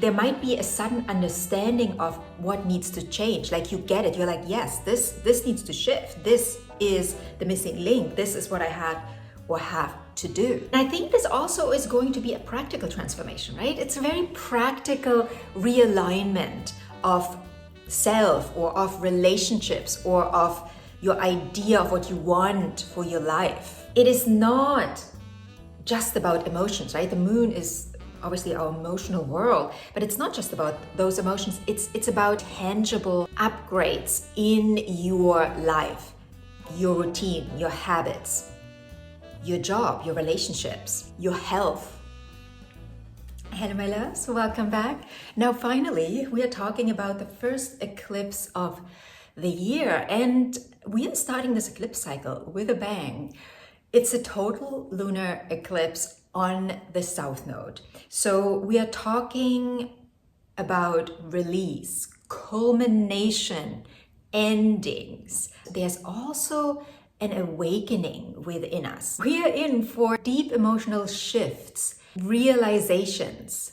There might be a sudden understanding of what needs to change. Like you get it. You're like, yes, this needs to shift. This is the missing link. This is what I had or have to do. And I think this also is going to be a practical transformation, right? It's a very practical realignment of self or of relationships or of your idea of what you want for your life. It is not just about emotions, right? The moon is obviously our emotional world, but it's not just about those emotions. It's about tangible upgrades in your life, your routine, your habits, your job, your relationships, your health. Hello my loves, welcome back. Now finally, we are talking about the first eclipse of the year, and we are starting this eclipse cycle with a bang. It's a total lunar eclipse on the south node. So we are talking about release, culmination, endings. There's also an awakening within us. We are in for deep emotional shifts, realizations,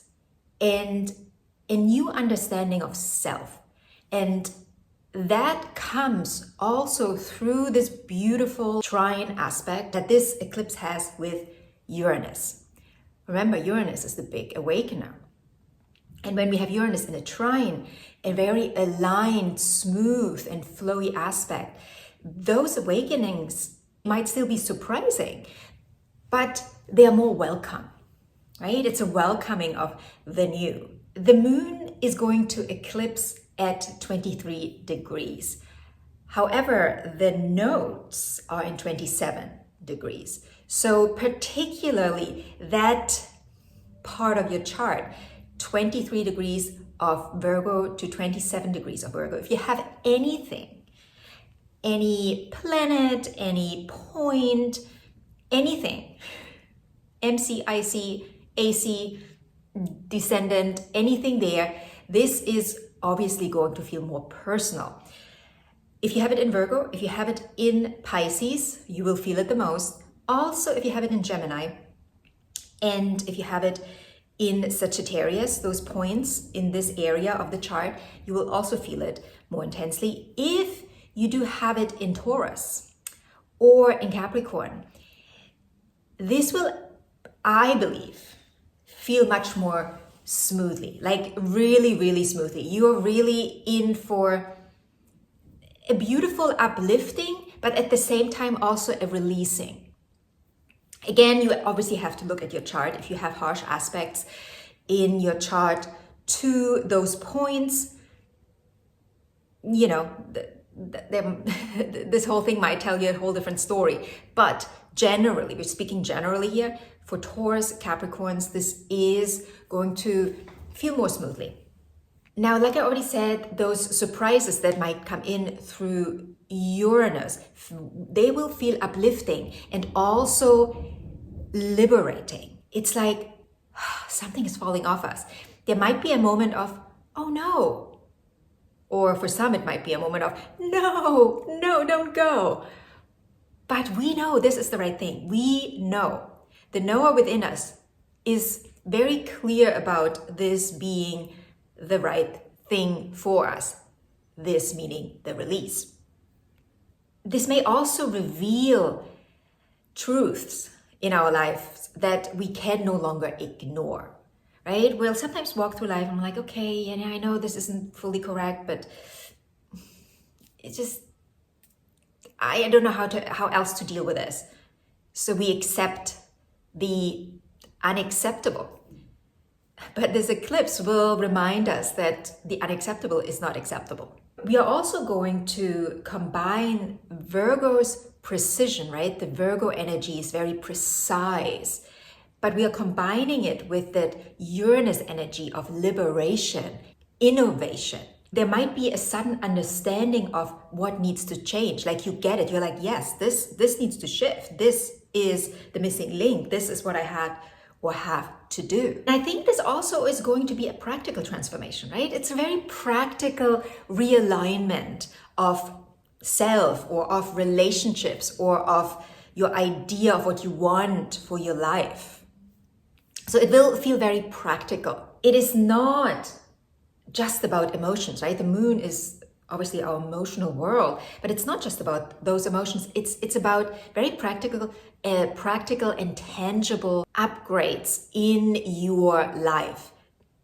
and a new understanding of self. And that comes also through this beautiful trine aspect that this eclipse has with Uranus. Remember, Uranus is the big awakener. And when we have Uranus in a trine, a very aligned, smooth, and flowy aspect, those awakenings might still be surprising, but they are more welcome, right? It's a welcoming of the new. The moon is going to eclipse at 23 degrees. However, the nodes are in 27 degrees. So particularly that part of your chart, 23 degrees of Virgo to 27 degrees of Virgo, if you have anything, any planet, any point, anything, MC, IC, AC, descendant, anything there, this is obviously going to feel more personal. If you have it in Virgo, if you have it in Pisces, you will feel it the most. Also, if you have it in Gemini, and if you have it in Sagittarius, those points in this area of the chart, you will also feel it more intensely. If you do have it in Taurus or in Capricorn, this will, I believe, feel much more smoothly, like really, really smoothly. You're really in for a beautiful uplifting, but at the same time also a releasing. Again, you obviously have to look at your chart. If you have harsh aspects in your chart to those points, you know, this whole thing might tell you a whole different story. But generally, we're speaking generally here, for Taurus, Capricorns, this is going to feel more smoothly. Now, like I already said, those surprises that might come in through Uranus, they will feel uplifting and also liberating. It's like something is falling off us. There might be a moment of, oh no. Or for some, it might be a moment of, no, don't go. But we know this is the right thing. We know. The knower within us is very clear about this being the right thing for us. This meaning the release. This may also reveal truths in our lives that we can no longer ignore, right? We'll sometimes walk through life and I'm like, okay, and I know this isn't fully correct, but it's just, I don't know how else to deal with this. So we accept the unacceptable. But this eclipse will remind us that the unacceptable is not acceptable. We are also going to combine Virgo's precision, right? The Virgo energy is very precise, but we are combining it with that Uranus energy of liberation, innovation. There might be a sudden understanding of what needs to change. Like you get it. You're like, yes, this needs to shift. This is the missing link. This is what I had or have to do. And I think this also is going to be a practical transformation, right? It's a very practical realignment of self or of relationships or of your idea of what you want for your life. So it will feel very practical. it is not just about emotions, right? The moon is obviously our emotional world, but it's not just about those emotions. It's about very practical and tangible upgrades in your life,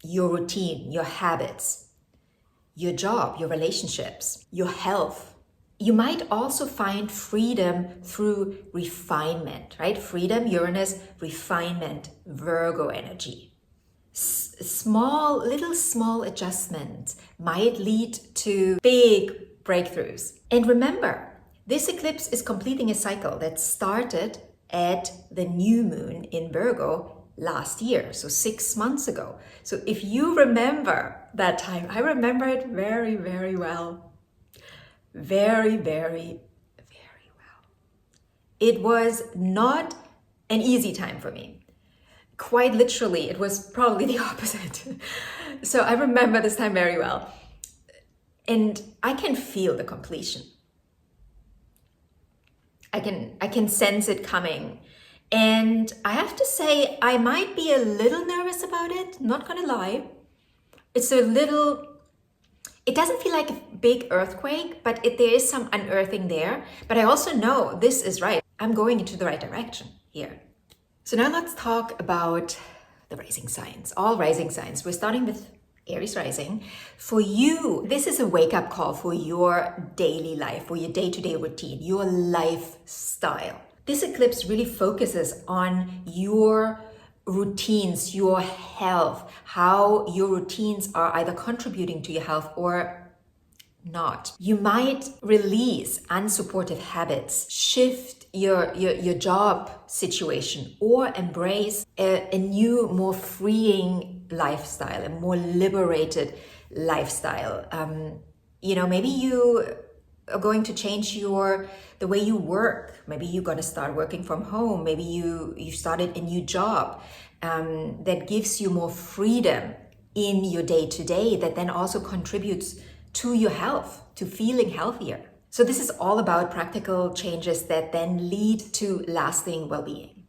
your routine, your habits, your job, your relationships, your health. You might also find freedom through refinement, right? Freedom, Uranus, refinement, Virgo energy. Small adjustments might lead to big breakthroughs. And remember, this eclipse is completing a cycle that started at the new moon in Virgo last year, so 6 months ago. So if you remember that time, I remember it very, very well. Very, very, very well. It was not an easy time for me. Quite literally, it was probably the opposite. So I remember this time very well. And I can feel the completion. I can sense it coming. And I have to say, I might be a little nervous about it, not gonna lie. It doesn't feel like a big earthquake, but there is some unearthing there. But I also know this is right. I'm going into the right direction here. So now let's talk about the rising signs, all rising signs. We're starting with Aries Rising. For you, this is a wake-up call for your daily life, for your day-to-day routine, your lifestyle. This eclipse really focuses on your routines, your health, how your routines are either contributing to your health or not. You might release unsupportive habits, shift your job situation, or embrace a new, more freeing lifestyle, a more liberated lifestyle. Maybe you are going to change the way you work. Maybe you're going to start working from home. Maybe you started a new job that gives you more freedom in your day-to-day, that then also contributes to your health, to feeling healthier. So this is all about practical changes that then lead to lasting well-being.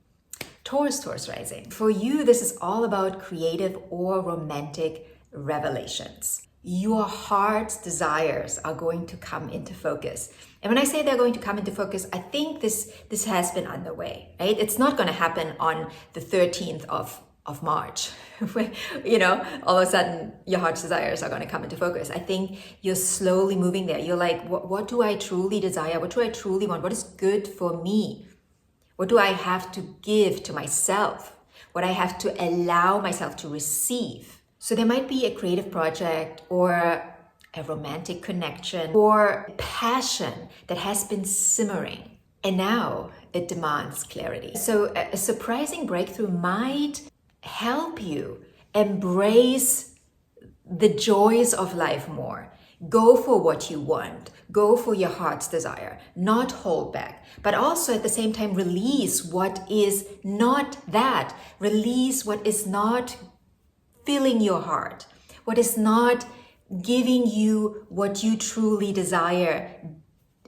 Taurus Rising. For you, this is all about creative or romantic revelations. Your heart's desires are going to come into focus. And when I say they're going to come into focus, I think this has been underway, right? It's not going to happen on the 13th of March, where, all of a sudden your heart's desires are going to come into focus. I think you're slowly moving there. You're like, what do I truly desire? What do I truly want? What is good for me? What do I have to give to myself? What I have to allow myself to receive? So there might be a creative project or a romantic connection or passion that has been simmering, and now it demands clarity. So a surprising breakthrough might help you embrace the joys of life more. Go for what you want. Go for your heart's desire. Not hold back. But also at the same time, release what is not that. Release what is not filling your heart. What is not giving you what you truly desire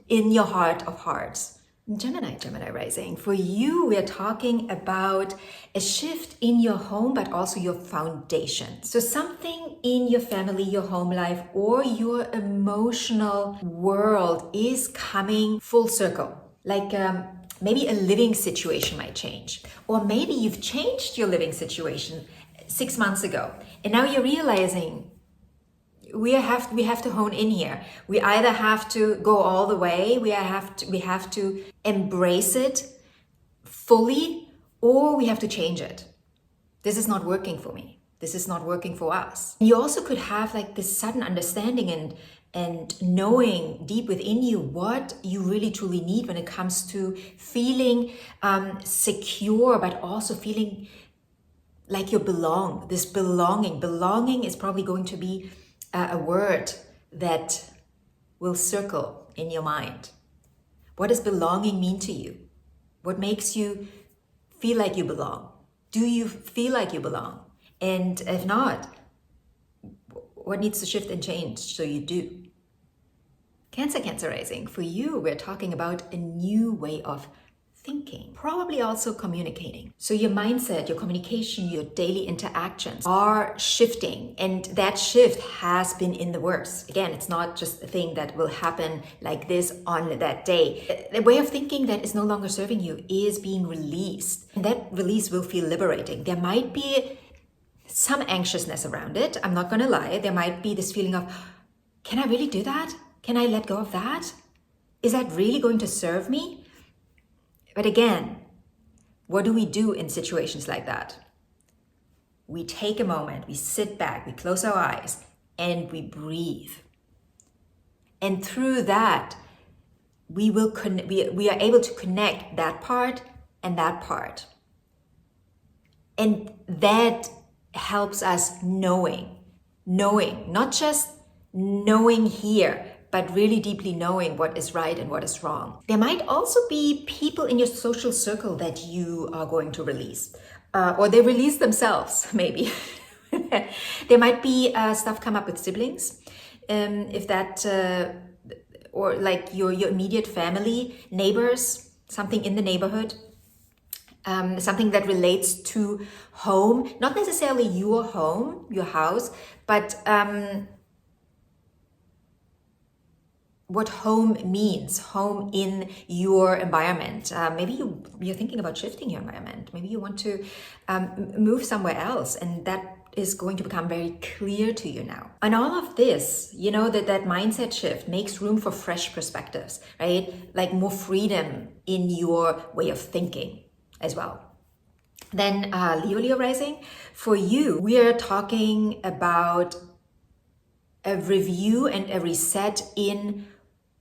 in your heart of hearts. Gemini Rising. For you, we are talking about a shift in your home, but also your foundation. So something in your family, your home life, or your emotional world is coming full circle. Like maybe a living situation might change. Or maybe you've changed your living situation 6 months ago, and now you're realizing we have to hone in here. We either have to go all the way, we have to embrace it fully, or we have to change it. This is not working for me. This is not working for us. You also could have like this sudden understanding and knowing deep within you what you really truly need when it comes to feeling secure, but also feeling like you belong. This belonging is probably going to be a word that will circle in your mind. What does belonging mean to you? What makes you feel like you belong? Do you feel like you belong? And if not, what needs to shift and change so you do? Cancer Rising. For you, we're talking about a new way of thinking, probably also communicating. So your mindset, your communication, your daily interactions are shifting, and that shift has been in the works. Again, it's not just a thing that will happen like this on that day. The way of thinking that is no longer serving you is being released, and that release will feel liberating. There might be some anxiousness around it. I'm not going to lie. There might be this feeling of, can I really do that? Can I let go of that? Is that really going to serve me? But again, what do we do in situations like that? We take a moment, we sit back, we close our eyes, and we breathe. And through that, we are able to connect that part and that part. And that helps us knowing, not just knowing here, but really deeply knowing what is right and what is wrong. There might also be people in your social circle that you are going to release, or they release themselves, maybe. There might be stuff come up with siblings, if that, or like your immediate family, neighbors, something in the neighborhood, something that relates to home, not necessarily your home, your house, but what home means, home in your environment. Maybe you're thinking about shifting your environment. Maybe you want to move somewhere else, and that is going to become very clear to you now. And all of this, you know, that mindset shift makes room for fresh perspectives, right? Like more freedom in your way of thinking as well. Then Leo Rising, for you, we are talking about a review and a reset in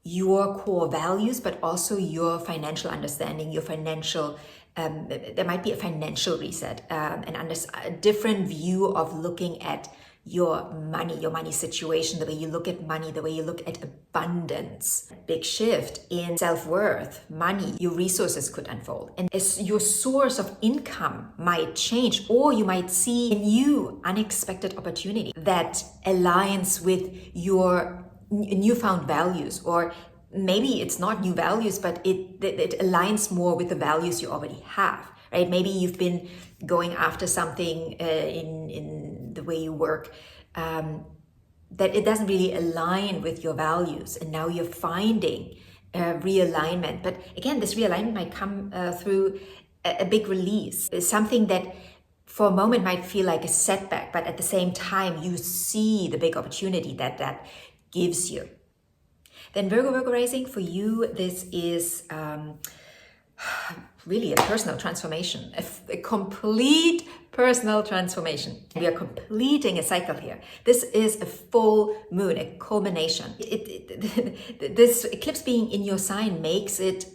your core values, but also your financial understanding, your financial, there might be a financial reset, a different view of looking at your money situation, the way you look at money, the way you look at abundance. Big shift in self-worth, money, your resources could unfold. And as your source of income might change, or you might see a new unexpected opportunity that aligns with your newfound values, or maybe it's not new values, but it aligns more with the values you already have, right? Maybe you've been going after something in the way you work that it doesn't really align with your values, and now you're finding realignment. But again, this realignment might come through a big release. It's something that for a moment might feel like a setback, but at the same time you see the big opportunity that gives you. Then Virgo Rising, for you, this is really a personal transformation, a complete personal transformation. We are completing a cycle here. This is a full moon, a culmination. This eclipse being in your sign makes it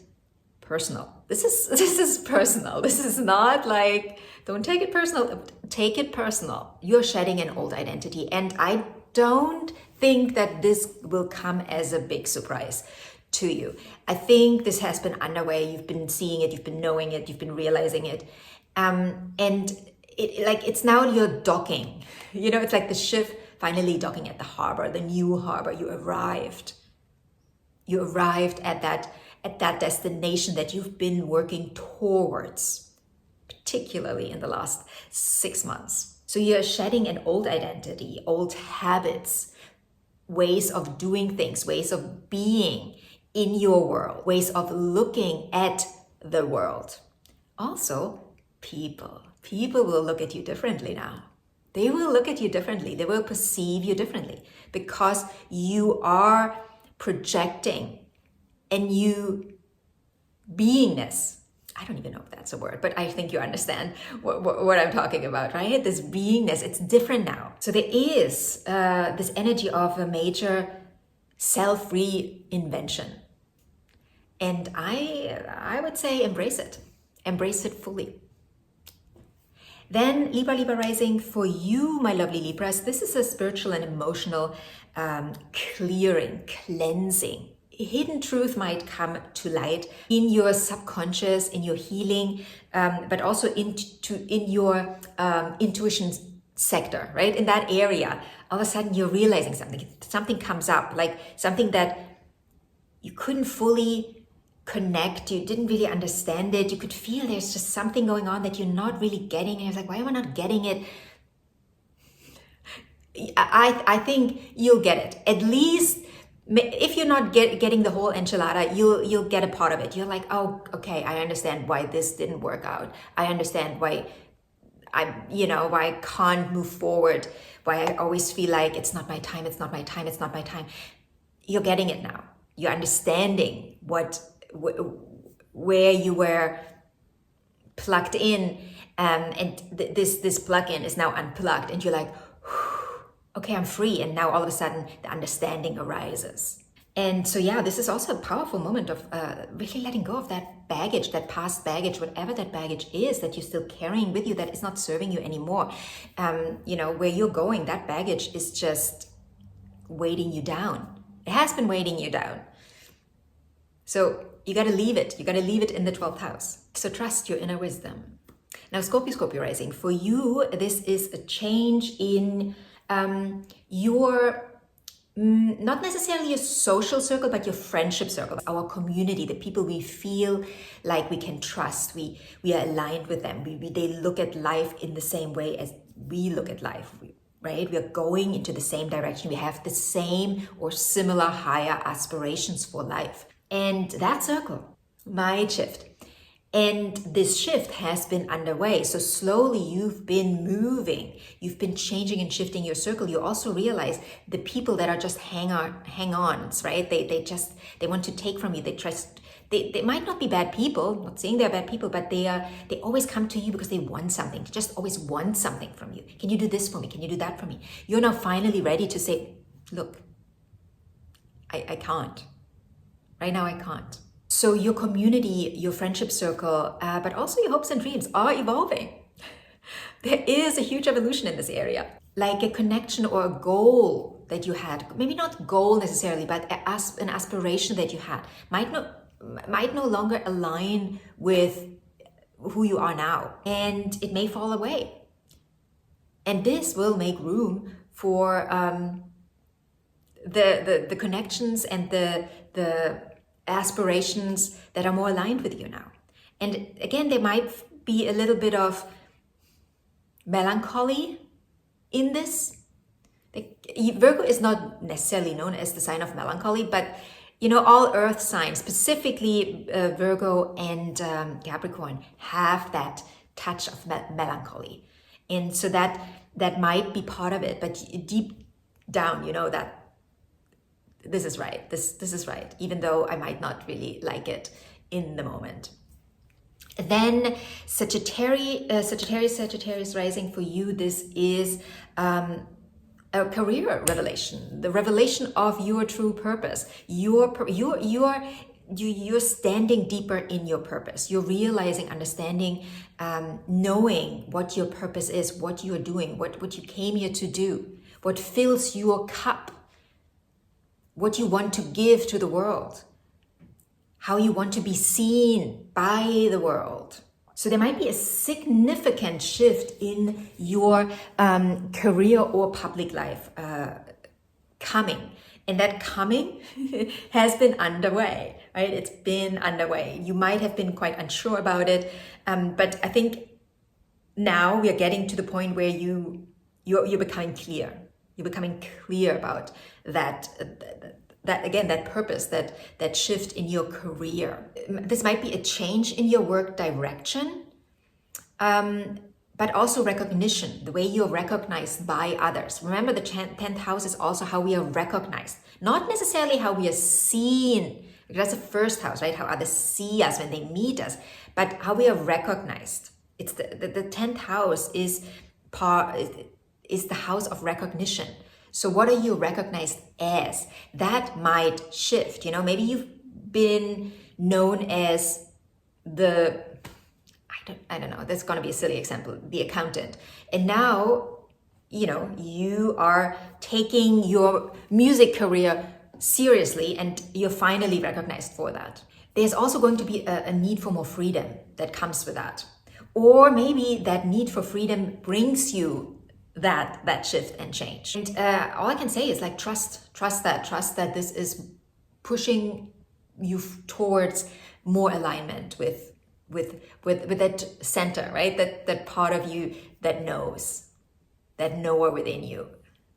personal. This is personal. This is not like, don't take it personal. Take it personal. You're shedding an old identity, and I don't think that this will come as a big surprise to you. I think this has been underway. You've been seeing it, you've been knowing it, you've been realizing it, and it's now you're docking. You know, it's like the ship finally docking at the harbor, the new harbor. You arrived at that destination that you've been working towards, particularly in the last 6 months. So you're shedding an old identity, old habits, ways of doing things, ways of being in your world, ways of looking at the world. Also, people will look at you differently now. They will look at you differently. They will perceive you differently because you are projecting a new beingness. I don't even know if that's a word, but I think you understand what I'm talking about, right? This beingness, it's different now. So there is this energy of a major self-reinvention. And I would say embrace it fully. Then Libra Rising, for you, my lovely Libras, this is a spiritual and emotional clearing, cleansing. Hidden truth might come to light in your subconscious, in your healing, but also in your intuition sector, right? In that area, all of a sudden you're realizing something comes up, like something that you couldn't fully connect, you didn't really understand it, you could feel there's just something going on that you're not really getting, and you're like, why am I not getting it? I think you'll get it. At least if you're not getting the whole enchilada, you'll get a part of it. You're like, oh, okay, I understand why this didn't work out. I understand why why I can't move forward, why I always feel like it's not my time, it's not my time, it's not my time. You're getting it now. You're understanding where you were plugged in, and this plug-in is now unplugged, and you're like, okay, I'm free. And now all of a sudden the understanding arises. And so, yeah, this is also a powerful moment of really letting go of that baggage, that past baggage, whatever that baggage is that you're still carrying with you that is not serving you anymore. Where you're going, that baggage is just weighting you down. It has been weighting you down. So you got to leave it. You got to leave it in the 12th house. So trust your inner wisdom. Now, Scorpio Rising, for you, this is a change in your, not necessarily your social circle, but your friendship circle, our community, the people we feel like we can trust. We are aligned with them. They look at life in the same way as we look at life, right? We are going into the same direction. We have the same or similar higher aspirations for life. And that circle might shift. And this shift has been underway. So slowly you've been moving, you've been changing and shifting your circle. You also realize the people that are just hang-ons, right? They want to take from you. They might not be bad people, I'm not saying they're bad people, but they always come to you because they want something. They just always want something from you. Can you do this for me? Can you do that for me? You're now finally ready to say, look, I can't. Right now I can't. So your community, your friendship circle, but also your hopes and dreams are evolving. There is a huge evolution in this area. Like a connection or a goal that you had, maybe not goal necessarily, but an aspiration that you had might no longer align with who you are now. And it may fall away. And this will make room for the connections and the aspirations that are more aligned with you now. And again, there might be a little bit of melancholy in this. Virgo is not necessarily known as the sign of melancholy, but all earth signs, specifically Virgo and Capricorn, have that touch of melancholy. And so that might be part of it, but deep down, that this is right. This is right, even though I might not really like it in the moment. Then Sagittarius Rising, for you, this is a career revelation, the revelation of your true purpose. You're standing deeper in your purpose. You're realizing, understanding, knowing what your purpose is, what you're doing, what you came here to do, what fills your cup, what you want to give to the world, how you want to be seen by the world. So there might be a significant shift in your career or public life coming. And that coming has been underway, right? It's been underway. You might have been quite unsure about it, but I think now we are getting to the point where you're becoming clear. You're becoming clear about that purpose, that shift in your career. This might be a change in your work direction, but also recognition, the way you're recognized by others. Remember, the 10th house is also how we are recognized, not necessarily how we are seen. That's the first house, right? How others see us when they meet us, but how we are recognized. It's the 10th house is the house of recognition. So what are you recognized as? That might shift. Maybe you've been known as I don't know, that's going to be a silly example, the accountant. And now, you are taking your music career seriously and you're finally recognized for that. There's also going to be a need for more freedom that comes with that. Or maybe that need for freedom brings you that shift and change. And all I can say is trust that this is pushing you towards more alignment with that center, right? That part of you that knows, that knower within you,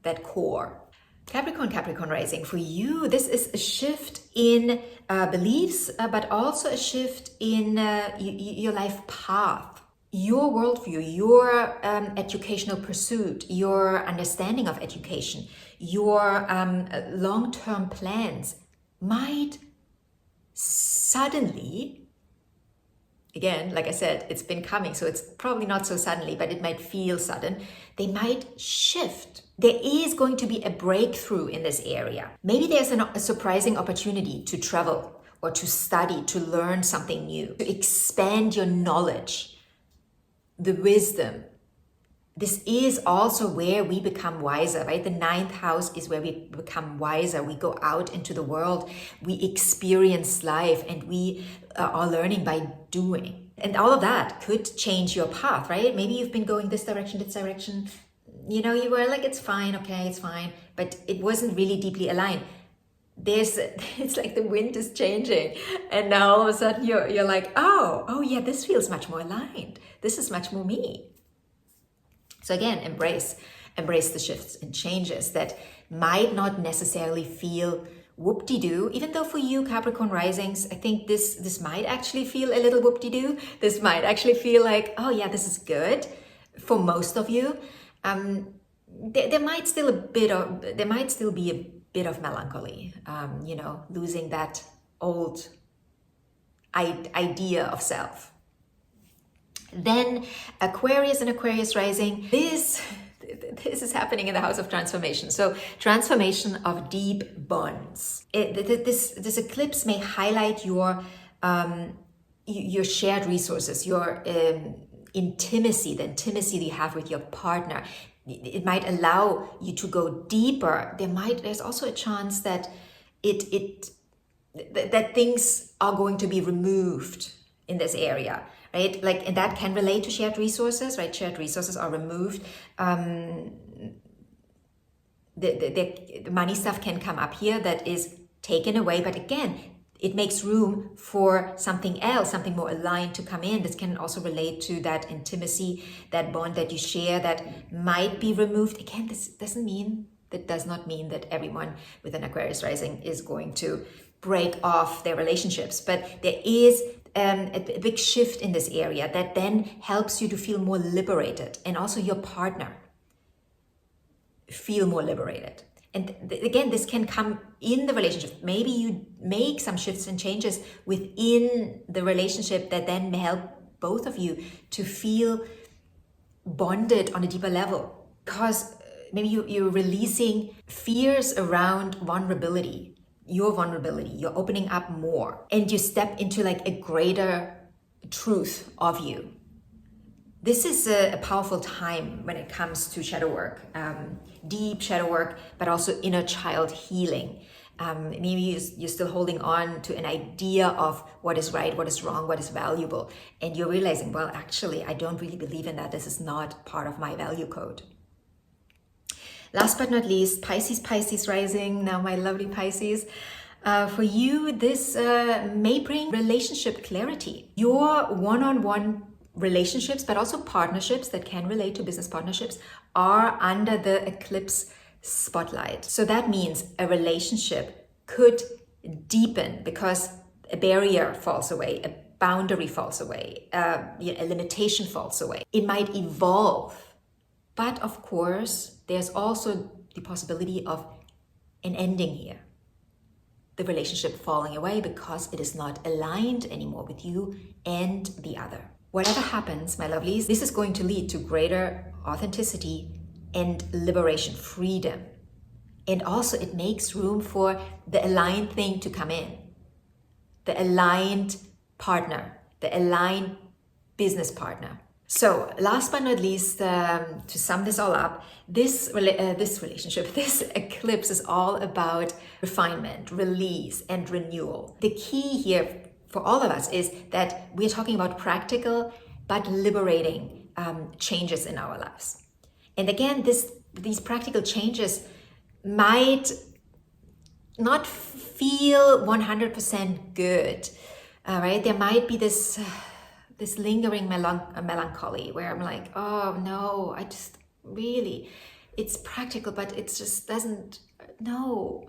that core. Capricorn Rising, for you, this is a shift in beliefs, but also a shift in your life path, your worldview, your educational pursuit, your understanding of education, your long-term plans might suddenly, again, like I said, it's been coming, so it's probably not so suddenly, but it might feel sudden. They might shift. There is going to be a breakthrough in this area. Maybe there's a surprising opportunity to travel or to study, to learn something new, to expand your knowledge, the wisdom. This is also where we become wiser, right? The 9th house is where we become wiser. We go out into the world, we experience life, and we are learning by doing. And all of that could change your path, right? Maybe you've been going this direction, you know, you were like, it's fine, okay, it's fine, but it wasn't really deeply aligned. It's like the wind is changing, and now all of a sudden you're like, oh yeah, this feels much more aligned. This is much more me. So again, embrace the shifts and changes that might not necessarily feel whoop-de-doo, even though for you Capricorn Risings, I think this might actually feel a little whoop-de-doo. This might actually feel like, oh yeah, this is good for most of you. There might still be a bit of melancholy, you know, losing that old idea of self. Then Aquarius and Aquarius Rising, this is happening in the house of transformation. So transformation of deep bonds. This eclipse may highlight your shared resources, your intimacy, the intimacy that you have with your partner. It might allow you to go deeper. There's also a chance that that things are going to be removed in this area, right? Like, and that can relate to shared resources, right? Shared resources are removed. The money stuff can come up here that is taken away, but again, it makes room for something else, something more aligned to come in. This can also relate to that intimacy, that bond that you share that might be removed. Again, this does not mean that everyone with an Aquarius rising is going to break off their relationships, but there is a big shift in this area that then helps you to feel more liberated, and also your partner feel more liberated. And again, this can come in the relationship. Maybe you make some shifts and changes within the relationship that then help both of you to feel bonded on a deeper level. Because maybe you're releasing fears around vulnerability, you're opening up more, and you step into like a greater truth of you. This is a powerful time when it comes to shadow work, deep shadow work, but also inner child healing. Maybe you're still holding on to an idea of what is right, what is wrong, what is valuable. And you're realizing, well, actually, I don't really believe in that. This is not part of my value code. Last but not least, Pisces Rising. Now, my lovely Pisces. For you, this may bring relationship clarity. Your one-on-one relationships, but also partnerships that can relate to business partnerships, are under the eclipse spotlight. So that means a relationship could deepen because a barrier falls away, a boundary falls away, a limitation falls away. It might evolve. But of course, there's also the possibility of an ending here. The relationship falling away because it is not aligned anymore with you and the other. Whatever happens, my lovelies, this is going to lead to greater authenticity and liberation, freedom. And also it makes room for the aligned thing to come in. The aligned partner, the aligned business partner. So last but not least, to sum this all up, this relationship, this eclipse is all about refinement, release, and renewal. The key here for all of us is that we're talking about practical but liberating changes in our lives. And again, these practical changes might not feel 100% good. All right, there might be this this lingering melancholy where I'm like, oh no, I just really, it's practical, but it just doesn't, no.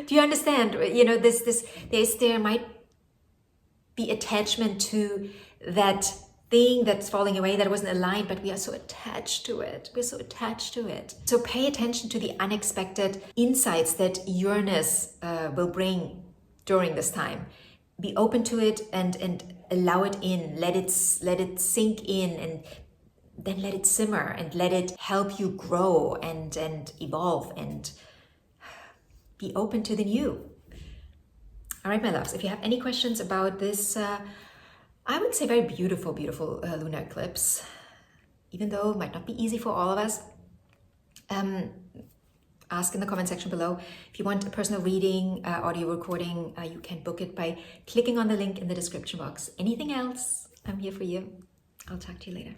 Do you understand? You know, there might be attachment to that thing that's falling away that wasn't aligned, but we are so attached to it. We're so attached to it. So pay attention to the unexpected insights that Uranus will bring during this time. Be open to it and allow it in. Let it sink in, and then let it simmer and let it help you grow and evolve and be open to the new. All right, my loves, if you have any questions about this, I would say very beautiful lunar eclipse, even though it might not be easy for all of us, ask in the comment section below. If you want a personal reading, audio recording, you can book it by clicking on the link in the description box. Anything else, I'm here for you. I'll talk to you later.